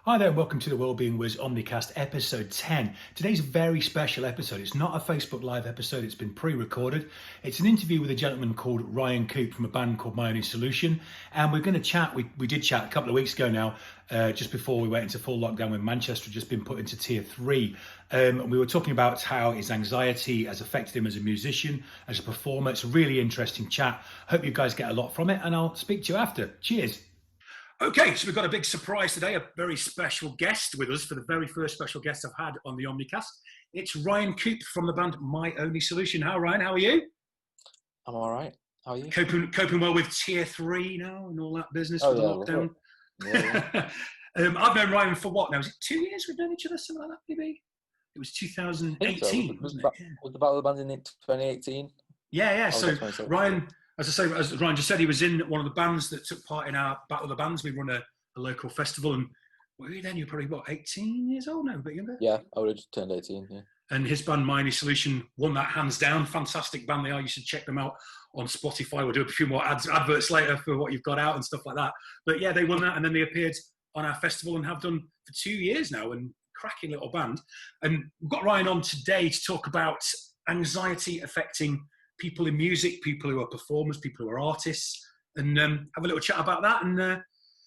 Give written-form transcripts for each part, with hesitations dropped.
Hi there, and welcome to the Wellbeing Wiz Omnicast episode 10. Today's a very special episode. It's not a Facebook Live episode, it's been pre-recorded. It's an interview with a gentleman called Ryan Coop from a band called My Only Solution. And we're going to chat, we did chat a couple of weeks ago now, just before we went into full lockdown when Manchester had just been put into tier 3. And we were talking about how his anxiety has affected him as a musician, as a performer. It's a really interesting chat. Hope you guys get a lot from it, and I'll speak to you after. Cheers. Okay, so we've got a big surprise today, a very special guest with us for the very first special guest I've had on the Omnicast. It's Ryan Coop from the band My Only Solution. How, Ryan, how are you? I'm all right. How are you? Coping well with tier 3 now and all that business with the lockdown? Yeah. I've known Ryan for what now? Is it 2 years we've known each other, something like that maybe? It was 2018, wasn't it? Was the Battle of the Bands in 2018? Yeah. So Ryan... As Ryan just said, he was in one of the bands that took part in our Battle of the Bands. We run a local festival, and were you then? You were probably, 18 years old now, a bit younger? Yeah, I would have just turned 18, yeah. And his band, My Only Solution, won that hands down. Fantastic band they are. You should check them out on Spotify. We'll do a few more adverts later for what you've got out and stuff like that. But yeah, they won that, and then they appeared on our festival and have done for 2 years now, and cracking little band. And we've got Ryan on today to talk about anxiety affecting people in music, people who are performers, people who are artists, and have a little chat about that. And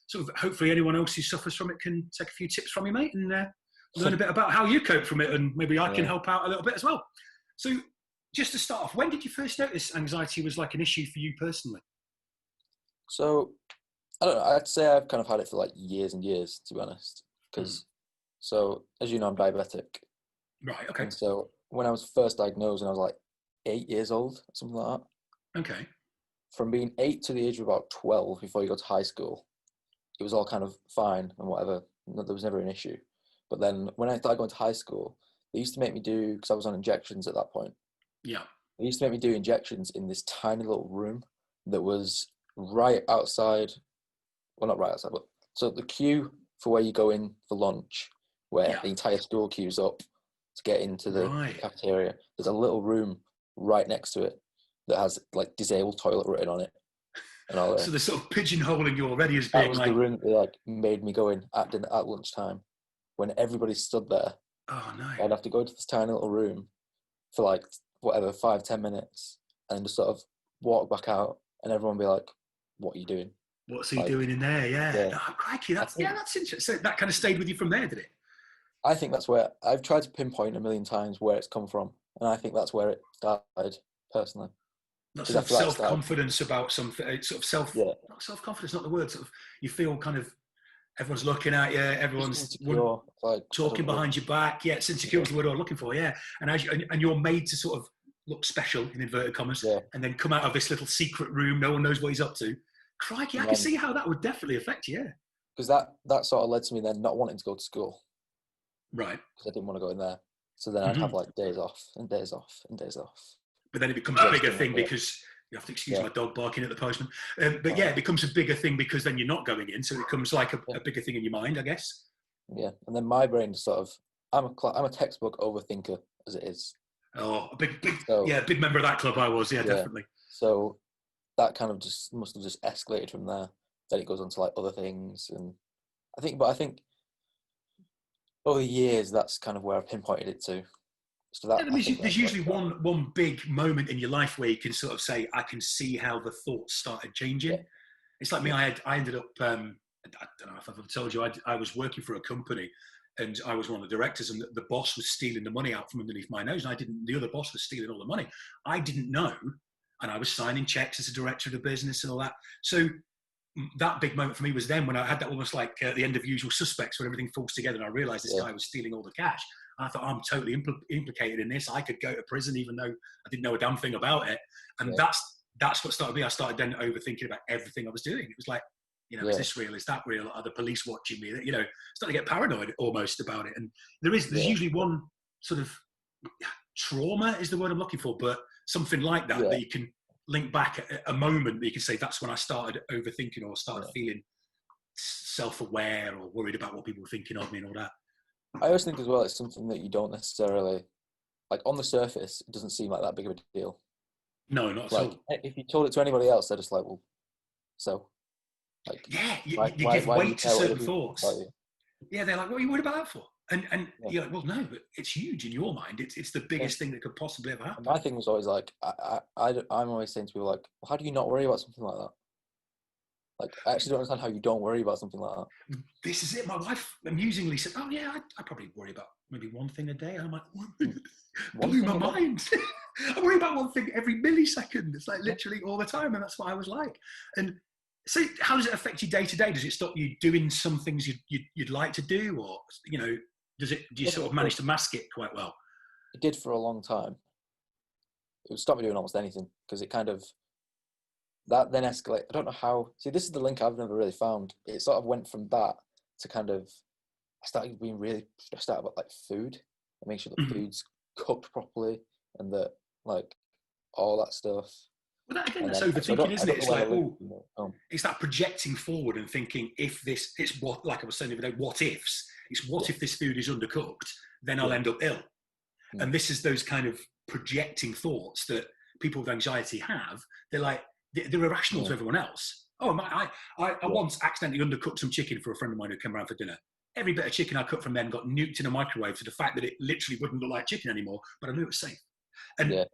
sort of hopefully anyone else who suffers from it can take a few tips from you, mate, and learn a bit about how you cope from it, and maybe I can help out a little bit as well. So just to start off, when did you first notice anxiety was like an issue for you personally? So, I don't know, I'd say I've kind of had it for like years and years, to be honest. Because, so, as you know, I'm diabetic. Right, okay. And so, when I was first diagnosed and I was like 8 years old, something like that. Okay. From being 8 to the age of about 12, before you go to high school, it was all kind of fine and whatever. There was never an issue. But then when I started going to high school, they used to make me do, because I was on injections at that point. Yeah. They used to make me do injections in this tiny little room that was right outside, well, not right outside, but so the queue for where you go in for lunch, where the entire school queues up to get into the cafeteria, there's a little room right next to it that has like disabled toilet written on it and all that. So they're sort of pigeonholing you already as being that was like... the room that they like made me go in at lunchtime when everybody stood there. Oh no. I'd have to go to this tiny little room for like whatever 5-10 minutes and just sort of walk back out, and everyone would be like, what are you doing? What's he doing in there? Yeah. Oh, crikey, that's interesting. So that kind of stayed with you from there, did it? I think that's where I've tried to pinpoint a million times where it's come from, and I think that's where it started personally. Not sort of self-confidence about something, sort of not self-confidence, not the word, sort of, you feel kind of, everyone's looking at you, everyone's talking behind your back. Yeah, it's insecure is the word I'm looking for, yeah. And you're made to sort of look special, in inverted commas, and then come out of this little secret room, no one knows what he's up to. Crikey, I can see how that would definitely affect you, yeah. Because that sort of led to me then not wanting to go to school. Right. Because I didn't want to go in there. So then I'd have like days off and days off and days off. But then it becomes a bigger thing because you have to excuse my dog barking at the postman. But yeah, it becomes a bigger thing because then you're not going in. So it becomes like a bigger thing in your mind, I guess. Yeah. And then my brain sort of, I'm a textbook overthinker as it is. Oh, a big member of that club I was. Yeah, definitely. So that kind of just must have just escalated from there. Then it goes on to like other things. And I think over the years, that's kind of where I've pinpointed it to. So that, there's usually one big moment in your life where you can sort of say, I can see how the thoughts started changing. Yeah. It's like me, I ended up, I don't know if I've ever told you, I was working for a company and I was one of the directors, and the boss was stealing the money out from underneath my nose. And the other boss was stealing all the money. I didn't know. And I was signing checks as a director of the business and all that. So that big moment for me was then when I had that almost like the end of Usual Suspects, when everything falls together and I realized this guy was stealing all the cash. I thought, I'm totally implicated in this. I could go to prison even though I didn't know a damn thing about it. And that's what started me. I started then overthinking about everything I was doing. It was like, is this real? Is that real? Are the police watching me? Starting to get paranoid almost about it. And there's usually one sort of trauma is the word I'm looking for, but something like that that you can link back at a moment that you can say, that's when I started overthinking or started feeling self-aware or worried about what people were thinking of me and all that. I always think as well, it's something that you don't necessarily, like on the surface, it doesn't seem like that big of a deal. No, not like, at all. If you told it to anybody else, they're just like, well, so. Like, you give weight to certain thoughts. Yeah, they're like, what are you worried about that for? And you're like, well, no, but it's huge in your mind. It's the biggest thing that could possibly ever happen. And my thing was always like, I'm always saying to people like, well, how do you not worry about something like that? Like, I actually don't understand how you don't worry about something like that. This is it. My wife amusingly said, oh yeah, I probably worry about maybe one thing a day. And I'm like, blew my mind. I worry about one thing every millisecond. It's like literally all the time. And that's what I was like. And so how does it affect you day to day? Does it stop you doing some things you'd like to do? Or, you know, do you sort of manage to mask it quite well? It did for a long time. It would stop me doing almost anything because it kind of, that then escalate. I don't know how. See, this is the link I've never really found. It sort of went from that to kind of. I started being really stressed out about like food and make sure the food's cooked properly and that like all that stuff. Well, that again, that's overthinking, isn't it? It's like, it's that projecting forward and thinking, if this, it's what, like I was saying the other day, what ifs. It's what if this food is undercooked, then I'll end up ill. And this is those kind of projecting thoughts that people with anxiety have. They're like, they're irrational to everyone else. Oh, I once accidentally undercooked some chicken for a friend of mine who came around for dinner. Every bit of chicken I cooked from then got nuked in a microwave to the fact that it literally wouldn't look like chicken anymore, but I knew it was safe. And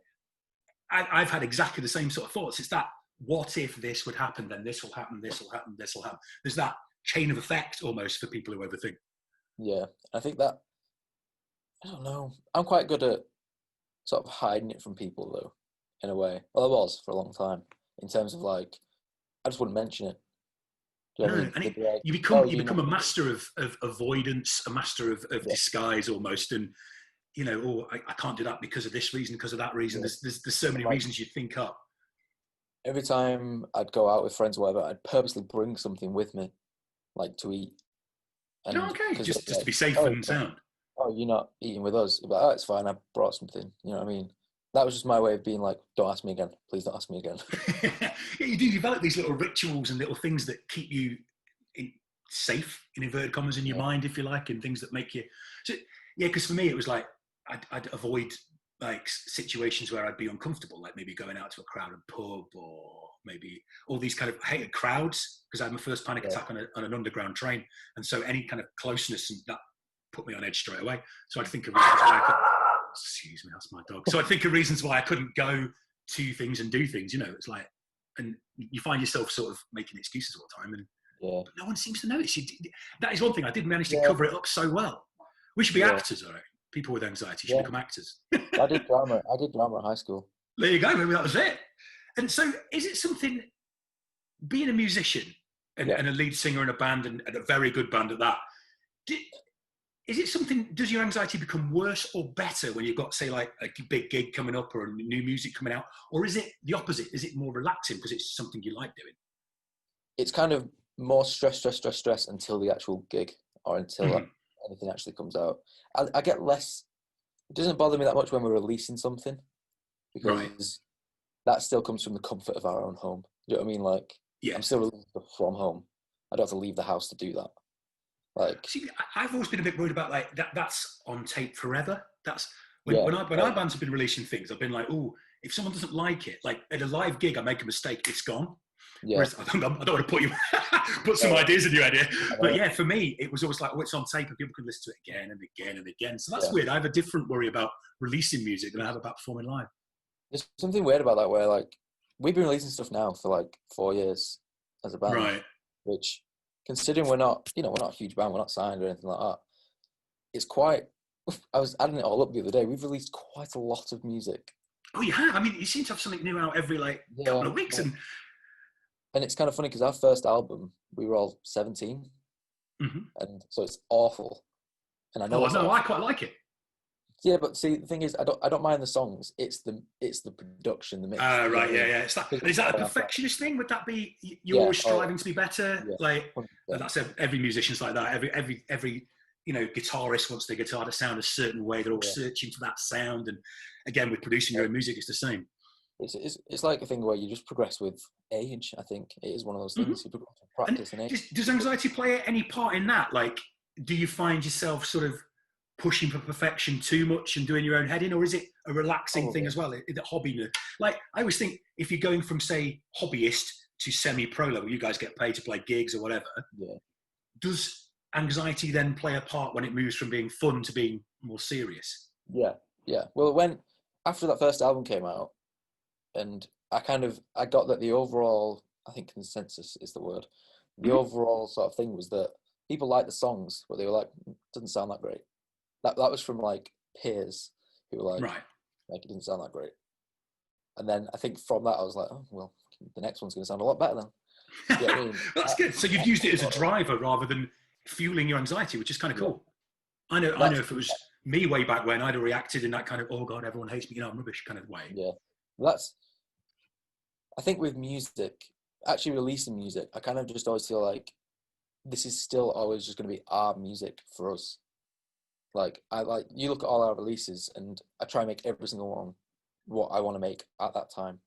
I've had exactly the same sort of thoughts. It's that, what if this would happen, then this will happen, this will happen, this will happen. There's that chain of effect almost for people who overthink. Yeah, I think that, I don't know. I'm quite good at sort of hiding it from people though, in a way. Well, I was for a long time. In terms of like, I just wouldn't mention it. You become a master of avoidance, a master of disguise almost, and you know, I can't do that because of this reason, because of that reason. There's so many reasons you think up. Every time I'd go out with friends or whatever, I'd purposely bring something with me, like to eat. And, just to be safe and sound. Oh, you're not eating with us? But it's fine. I brought something. You know what I mean? That was just my way of being like, don't ask me again. Please don't ask me again. You do develop these little rituals and little things that keep you safe, in inverted commas, in your mind, if you like, and things that make you. So, because for me, it was like, I'd avoid like situations where I'd be uncomfortable, like maybe going out to a crowded pub or maybe all these kind of hated crowds, because I had my first panic attack on an underground train. And so any kind of closeness and that put me on edge straight away. So I'd think of reasons why excuse me, that's my dog. So I'd think of reasons why I couldn't go to things and do things, you know. It's like, and you find yourself sort of making excuses all the time, and but no one seems to notice. That is one thing I did manage to cover it up so well. We should be actors, all right? People with anxiety should become actors. I did drama at high school. There you go, maybe that was it. And so is it something, being a musician and a lead singer in a band and a very good band at that, is it something, does your anxiety become worse or better when you've got, say, like a big gig coming up or new music coming out? Or is it the opposite? Is it more relaxing because it's something you like doing? It's kind of more stress until the actual gig or until anything actually comes out. I get less, it doesn't bother me that much when we're releasing something because that still comes from the comfort of our own home. Do you know what I mean? Like, I'm still releasing stuff from home. I don't have to leave the house to do that. Like, see, I've always been a bit worried about like that's on tape forever. That's when our bands have been releasing things, I've been like, oh, if someone doesn't like it, like at a live gig, I make a mistake, it's gone. Whereas I don't want to put some ideas in your head here. But for me, it was always like, oh, it's on tape and people can listen to it again and again and again. So that's weird. I have a different worry about releasing music than I have about performing live. There's something weird about that where like we've been releasing stuff now for like 4 years as a band, which, considering we're not a huge band, we're not signed or anything like that, it's quite, I was adding it all up the other day, we've released quite a lot of music. Oh, you have? I mean, you seem to have something new out every couple of weeks. And it's kind of funny because our first album, we were all 17. And so it's awful. And I know I quite like it. Yeah, but see, the thing is, I don't mind the songs. It's the production, the mix. Is that a perfectionist thing? Would that be you're always striving to be better? Like that's every musician's like that. Every guitarist wants their guitar to sound a certain way. They're all searching for that sound. And again, with producing your own music, it's the same. It's like a thing where you just progress with age. I think it is one of those things. You progress with practice and age. Does anxiety play any part in that? Like, do you find yourself sort of pushing for perfection too much and doing your own head in, or is it a relaxing thing as well? Is it hobby? Like, I always think if you're going from, say, hobbyist to semi-pro level, you guys get paid to play gigs or whatever. Does anxiety then play a part when it moves from being fun to being more serious? Yeah, yeah. Well, when after that first album came out, and I got that the overall, I think consensus is the word. The overall sort of thing was that people liked the songs, but they were like, doesn't sound that great. That was from like peers who were Right. like it didn't sound that great. And then I think from that I was like, oh well, the next one's going to sound a lot better then. You know what I mean? That's good. So you've used it as a driver rather than fueling your anxiety, which is kind of cool. I know if it was me way back when, I'd have reacted in that kind of, oh God, everyone hates me, I'm rubbish kind of way. Yeah. I think with music, actually releasing music, I kind of just always feel like this is still always just going to be our music for us. Like, you look at all our releases and I try and make every single one what I want to make at that time.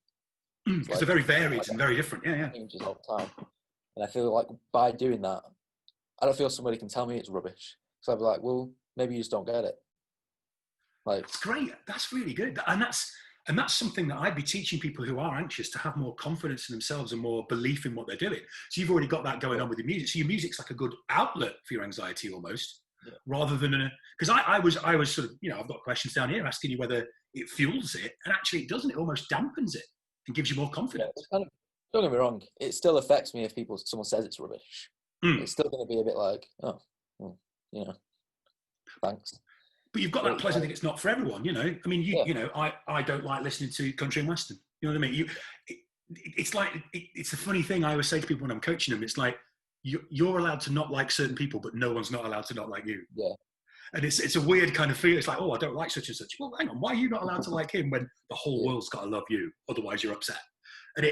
Because they're very varied and very different. Yeah. Changes all the time. And I feel like by doing that, I don't feel somebody can tell me it's rubbish. So I'd be like, well, maybe you just don't get it. Like, it's great. That's really good. And that's something that I'd be teaching people who are anxious to have more confidence in themselves and more belief in what they're doing. So you've already got that going on with your music. So your music's like a good outlet for your anxiety almost, rather than because I was sort of, I've got questions down here asking you whether it fuels it, and actually it doesn't. It almost dampens it and gives you more confidence. Yeah, don't get me wrong. It still affects me if someone says it's rubbish. It's still going to be a bit like, oh, well, thanks. But you've got that pleasure that it's not for everyone, I mean, I don't like listening to country and western. You know what I mean? It's like, it's a funny thing I always say to people when I'm coaching them. It's like, you're allowed to not like certain people, but no one's not allowed to not like you. Yeah. And it's a weird kind of feel. It's like, oh, I don't like such and such. Well, hang on, why are you not allowed to like him when the whole world's got to love you? Otherwise you're upset. And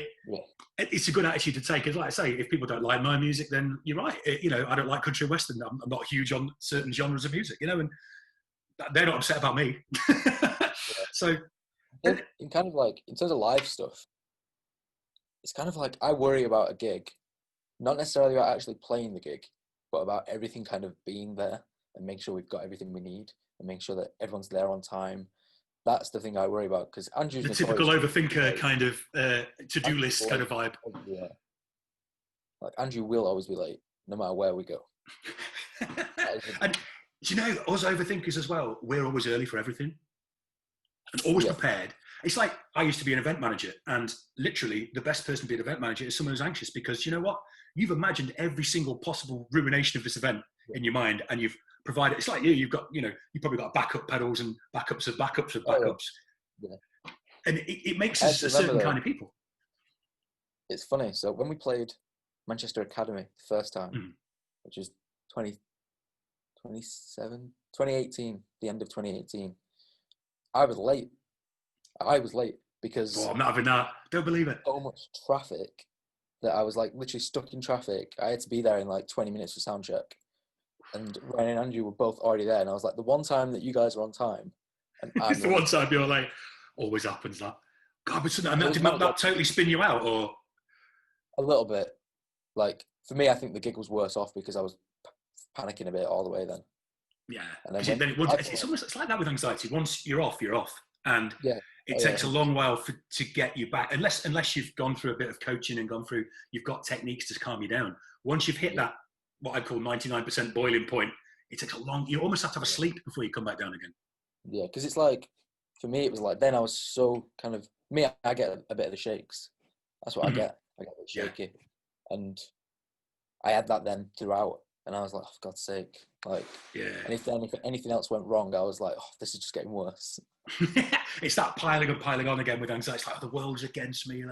it's a good attitude to take. Because like I say, if people don't like my music, then you're right. I don't like country and western. I'm not huge on certain genres of music, and they're not upset about me. So in kind of like, in terms of live stuff, it's kind of like I worry about a gig, not necessarily about actually playing the gig, but about everything kind of being there and make sure we've got everything we need and make sure that everyone's there on time. That's the thing I worry about, because Andrew's the typical overthinker kind of to-do list kind of vibe. Yeah. Like Andrew will always be late, no matter where we go. And do you know, us overthinkers as well, we're always early for everything and always prepared. It's like, I used to be an event manager, and literally the best person to be an event manager is someone who's anxious, because you know what? You've imagined every single possible ruination of this event in your mind, and you've provided, it's like you've got, you probably got backup pedals and backups of backups of backups. Yeah. And it makes us a certain kind of people. It's funny. So when we played Manchester Academy the first time, which is 2018, the end of 2018, I was late because I'm not having that. Don't believe it. So much traffic that I was like literally stuck in traffic. I had to be there in like 20 minutes for sound check, and Ryan and Andrew were both already there, and I was like, the one time that you guys are on time, and it's the one time you're like, always happens that. God, but did that totally spin you out, or a little bit? Like for me, I think the gig was worse off because I was panicking a bit all the way then. Yeah, and then it's like that with anxiety. Once you're off, and it takes a long while to get you back. Unless you've gone through a bit of coaching and you've got techniques to calm you down. Once you've hit that, what I call 99% boiling point, it takes you almost have to have a sleep before you come back down again. Yeah, because it's like, for me, it was like, then I was so kind of, I get a bit of the shakes. That's what I get. I get a bit shaky. And I had that then throughout. And I was like, oh, for God's sake. Like, and if anything else went wrong, I was like, oh, this is just getting worse. It's that piling on again with anxiety. It's like, oh, the world's against me.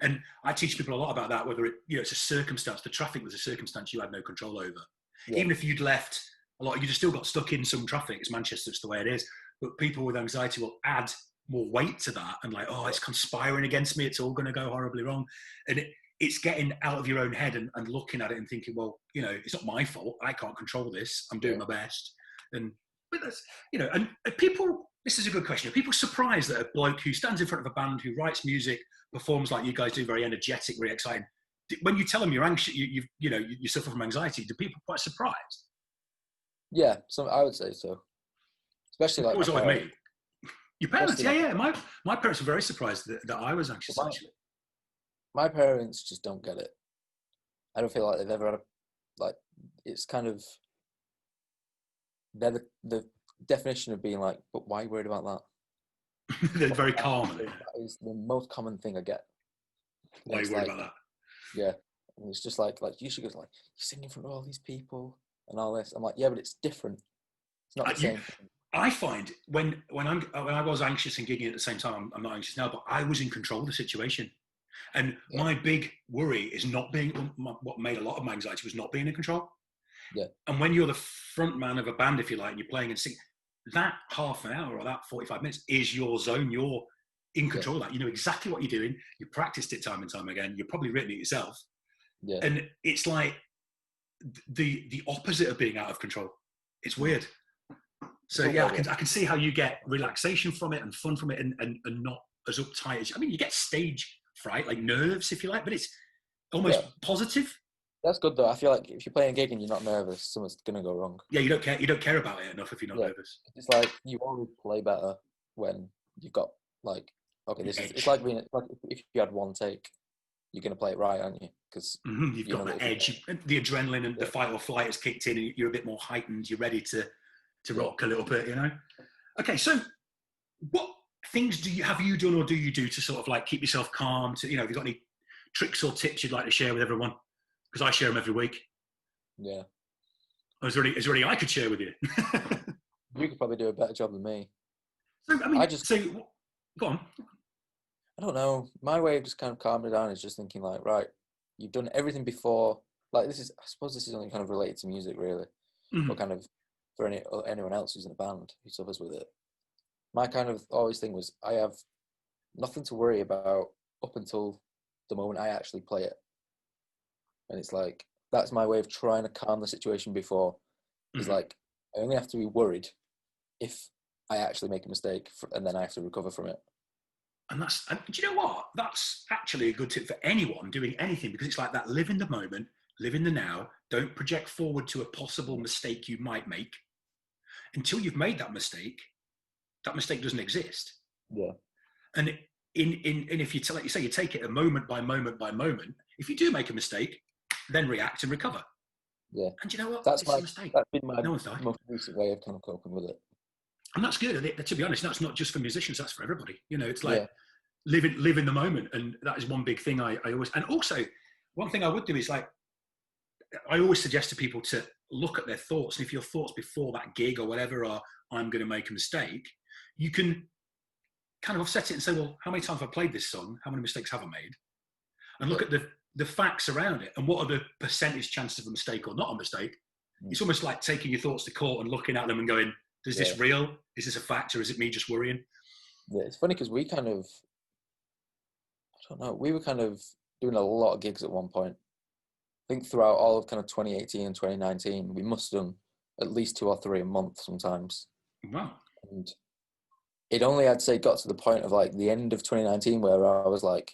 And I teach people a lot about that, whether it's a circumstance. The traffic was a circumstance you had no control over. Yeah. Even if you'd left a lot, you'd have still got stuck in some traffic. It's Manchester, it's the way it is. But people with anxiety will add more weight to that and like, oh, it's conspiring against me. It's all going to go horribly wrong. And it's getting out of your own head and looking at it and thinking, well, it's not my fault. I can't control this. I'm doing my best. But that's, and people, this is a good question. Are people surprised that a bloke who stands in front of a band, who writes music, performs like you guys do, very energetic, very exciting, when you tell them you're anxious, you suffer from anxiety, do people quite surprised? Yeah, I would say so. Especially like me. Your parents, yeah. My parents were very surprised that I was anxious, actually. My parents just don't get it. I don't feel like they've ever had it's kind of, they're the definition of being like, but why are you worried about that? They're very calm. That is the most common thing I get. Why are you worried about that? Yeah. And it's just like you should go like, you're singing in front of all these people and all this. I'm like, yeah, but it's different. It's not the same thing. I find when I was anxious and gigging at the same time, I'm not anxious now, but I was in control of the situation. And my big worry is not being, what made a lot of my anxiety was not being in control. Yeah. And when you're the front man of a band, if you like, and you're playing and singing, that half an hour or that 45 minutes is your zone. You're in control of that. You know exactly what you're doing. You practiced it time and time again. You've probably written it yourself. Yeah. And it's like the opposite of being out of control. It's weird. So yeah, I can see how you get relaxation from it and fun from it and not as uptight as, I mean, you get stage fright, like nerves, if you like, but it's almost positive. That's good though. I feel like if you're playing a gig and you're not nervous, something's gonna go wrong. Yeah, you don't care about it enough if you're not nervous. It's like you always play better when you've got like, okay, it's like if you had one take, you're gonna play it right, aren't you? Because you've got that edge, the adrenaline and the fight or flight has kicked in, and you're a bit more heightened. You're ready to rock a little bit, you know. Okay, so what things have you done or do you do to sort of like keep yourself calm? To, you know, have you got any tricks or tips you'd like to share with everyone? Because I share them every week. Yeah. Or is there any I could share with you? You could probably do a better job than me. So I mean, go on. I don't know. My way of just kind of calming it down is just thinking like, right, you've done everything before. Like I suppose this is only kind of related to music, really, or kind of for anyone else who's in a band who suffers with it. My kind of always thing was I have nothing to worry about up until the moment I actually play it. And it's like, that's my way of trying to calm the situation before. It's like, I only have to be worried if I actually make a mistake and then I have to recover from it. And do you know what? That's actually a good tip for anyone doing anything, because it's like that, live in the moment, live in the now, don't project forward to a possible mistake you might make. Until you've made that mistake doesn't exist. Yeah. And if you like you say, you take it a moment by moment by moment. If you do make a mistake, then react and recover. Yeah. And you know what? That's a mistake. That's been my most recent way of kind of coping with it. And that's good. And to be honest, that's not just for musicians, that's for everybody. You know, it's like live in the moment. And that is one big thing I always, and also one thing I would do is like, I always suggest to people to look at their thoughts. And if your thoughts before that gig or whatever are, I'm going to make a mistake, you can kind of offset it and say, well, how many times have I played this song? How many mistakes have I made? And look at the facts around it. And what are the percentage chances of a mistake or not a mistake? It's almost like taking your thoughts to court and looking at them and going, is this real? Is this a fact, or is it me just worrying? Yeah, it's funny because we kind of, I don't know, we were kind of doing a lot of gigs at one point. I think throughout all of kind of 2018 and 2019, we must have done at least 2 or 3 a month sometimes. Wow. And it only, I'd say, got to the point of like the end of 2019 where I was like,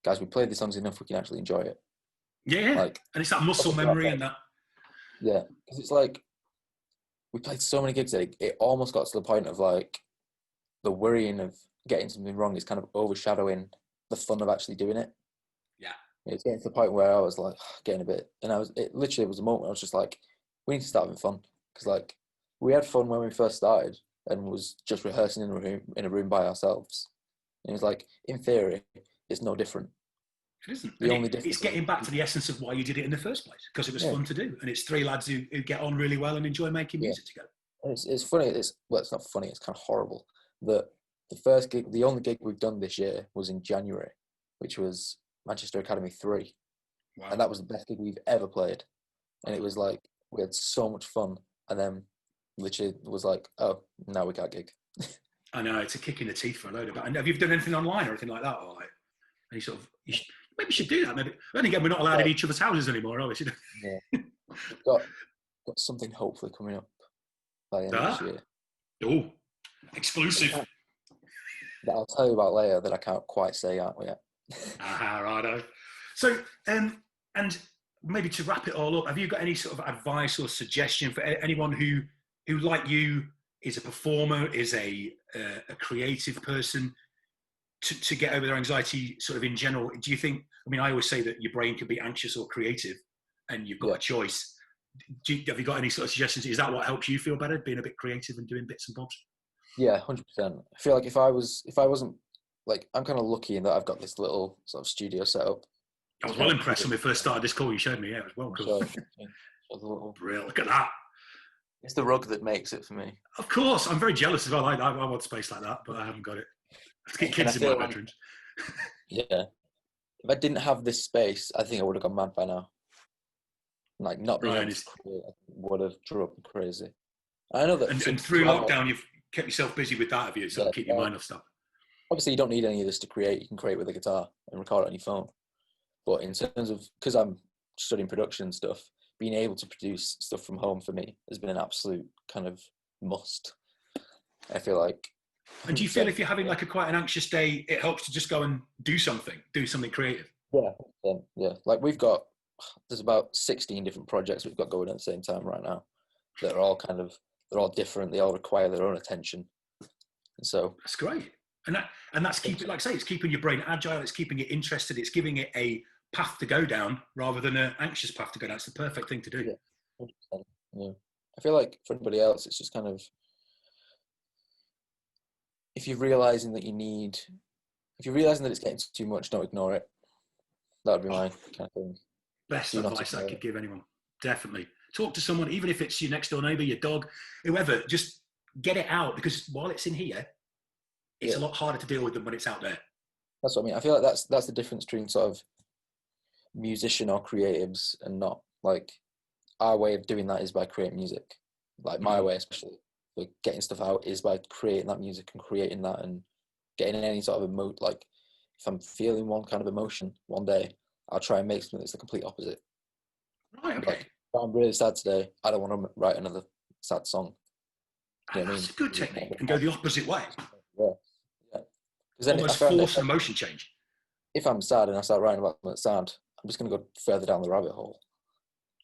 guys, we played these songs enough, we can actually enjoy it. Yeah. Like, and it's that muscle memory and that. Yeah, because it's like, we played so many gigs that it almost got to the point of like the worrying of getting something wrong is kind of overshadowing the fun of actually doing it. Yeah. It's getting to the point where I was like getting a bit, and it literally was a moment where I was just like, we need to start having fun. Because like, we had fun when we first started and was just rehearsing in a room by ourselves. And it was like, in theory, it's no different. It isn't. It's getting back to the essence of why you did it in the first place, because it was fun to do. And it's 3 lads who get on really well and enjoy making music together. It's funny. It's not funny. It's kind of horrible that the only gig we've done this year was in January, which was Manchester Academy 3. Wow. And that was the best gig we've ever played. And it was like, we had so much fun. And then literally was like, oh, now we can't gig. I know, it's a kick in the teeth for a load of it. And have you done anything online or anything like that? Or like any sort of, maybe we should do that. Maybe. Then again, we're not allowed in each other's houses anymore, are we? Yeah. We've got something hopefully coming up by the end of this year. Oh, exclusive. That I'll tell you about later, that I can't quite say out yet. Righto. So, and maybe to wrap it all up, have you got any sort of advice or suggestion for anyone who like you is a performer, is a creative person, to get over their anxiety sort of in general? Do you think, I mean, I always say that your brain can be anxious or creative and you've got a choice. have you got any sort of suggestions? Is that what helps you feel better, being a bit creative and doing bits and bobs? Yeah, 100%. I feel like if I wasn't like, I'm kind of lucky in that I've got this little sort of studio set up. I was well impressed when we first started this call. You showed me, yeah, it was well cool. Real, look at that. It's the rug that makes it for me. Of course, I'm very jealous as well. I want space like that, but I haven't got it. Let's get kids in my bedrooms. Yeah, if I didn't have this space, I think I would have gone mad by now. Like, not being able to create would have driven me crazy. I know that. And through lockdown, you've kept yourself busy with that, have you? So keep your mind off stuff. Obviously, you don't need any of this to create. You can create with a guitar and record it on your phone. But in terms of, because I'm studying production and stuff, being able to produce stuff from home for me has been an absolute kind of must. I feel like. And do you feel if you're having like quite an anxious day, it helps to just go and do something creative? Yeah. Like there's about 16 different projects we've got going at the same time right now that are all they're all different. They all require their own attention. And so that's great. And that's keeping, like I say, it's keeping your brain agile. It's keeping it interested. It's giving it a path to go down rather than an anxious path to go down. It's the perfect thing to do. Yeah, 100%. Yeah. I feel like for anybody else, it's just kind of, if you're realizing that it's getting too much, don't ignore it. That would be my kind of thing. Best advice I could give anyone. Definitely. Talk to someone, even if it's your next door neighbour, your dog, whoever, just get it out, because while it's in here, it's a lot harder to deal with than when it's out there. That's what I mean. I feel like that's the difference between sort of musician or creatives and not. Like, our way of doing that is by creating music. Like, my way, especially, for getting stuff out, is by creating that music and creating that and getting any sort of like, if I'm feeling one kind of emotion one day, I'll try and make something that's the complete opposite. Right, okay. Like, if I'm really sad today, I don't want to write another sad song. You know that's a good technique, and go the opposite way. Yeah. Then almost force an emotion change. If I'm sad and I start writing about something that's sad, I'm just going to go further down the rabbit hole.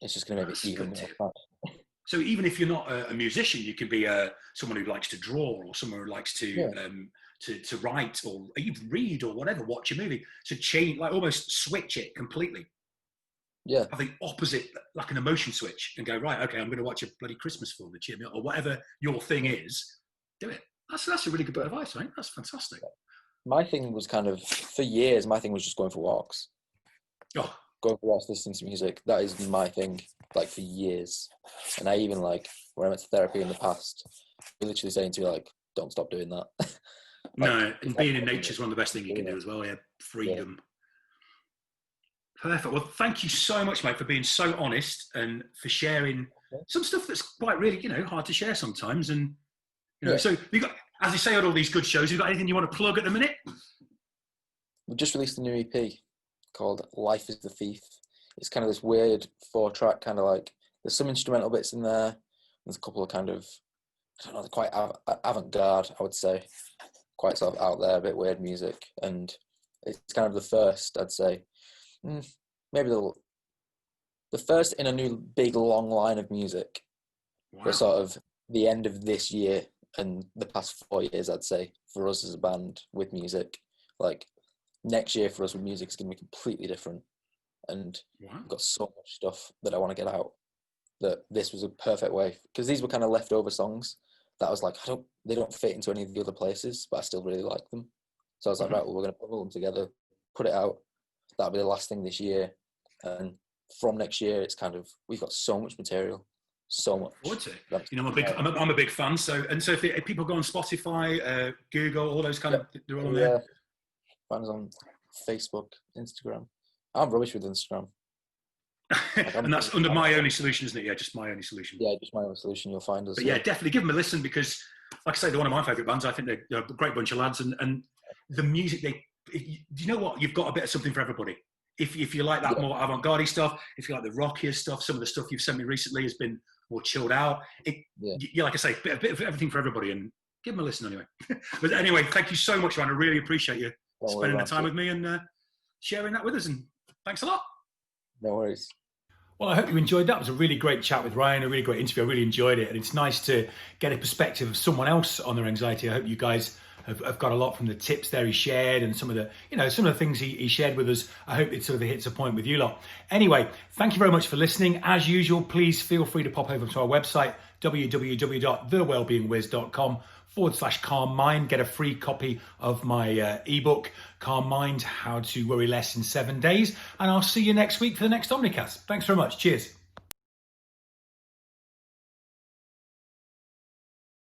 It's just going to make it even more sad. So even if you're not a musician, you can be someone who likes to draw, or someone who likes to write, or even read, or whatever, watch a movie. So change, like almost switch it completely. Yeah. I think opposite, like an emotion switch, and go, right, okay, I'm going to watch a bloody Christmas film to cheer me up, or whatever your thing is. Do it. That's a really good bit of advice, right? That's fantastic. My thing was kind of, for years, my thing was just going for walks. Oh. Going for walks, listening to music. That is my thing, like, for years. And I even, like, when I went to therapy in the past, they're literally saying to me, like, don't stop doing that. No, and being in nature is one of the best things you can do as well. Yeah, freedom. Yeah. Perfect. Well, thank you so much, mate, for being so honest and for sharing some stuff that's quite really, hard to share sometimes. And, so you got, as you say on all these good shows, you got anything you want to plug at the minute? We just released a new EP called Life is the Thief. It's kind of this weird 4-track kind of like, there's some instrumental bits in there. There's a couple of kind of, I don't know, they're quite avant-garde, I would say. Quite sort of out there, a bit weird music. And it's kind of the first, I'd say, maybe the first in a new big long line of music. Wow. For sort of the end of this year and the past 4 years, I'd say, for us as a band with music. Like, next year for us with music is going to be completely different. And I've got so much stuff that I want to get out, that this was a perfect way. Because these were kind of leftover songs that I was like, they don't fit into any of the other places, but I still really like them. So I was like, right, well, we're going to put them together, put it out. That'll be the last thing this year. And from next year, it's kind of, we've got so much material. So much. I'm a big fan. So if people go on Spotify, Google, all those kind of, they're all on there. Fans on Facebook, Instagram. I'm rubbish with Instagram. And that's under My Only Solution, isn't it? Yeah, just My Only Solution. Yeah, just My Only Solution. You'll find us. But yeah, definitely give them a listen, because, like I say, they're one of my favourite bands. I think they're a great bunch of lads, and the music you know what? You've got a bit of something for everybody. If you like that more avant-garde stuff, if you like the rockier stuff, some of the stuff you've sent me recently has been more chilled out. Like I say, a bit of everything for everybody, and give them a listen anyway. But anyway, thank you so much, Ryan. I really appreciate you spending the time with me and sharing that with us, and thanks a lot. No worries. Well, I hope you enjoyed that. It was a really great chat with Ryan, a really great interview. I really enjoyed it, and it's nice to get a perspective of someone else on their anxiety. I hope you guys have got a lot from the tips there he shared, and some of the things he shared with us. I hope it sort of hits a point with you lot. Anyway, thank you very much for listening. As usual, please feel free to pop over to our website, www.thewellbeingwiz.com/calm mind. Get a free copy of my ebook, Calm Mind, How to Worry Less in 7 Days. And I'll see you next week for the next Omnicast. Thanks very much. Cheers.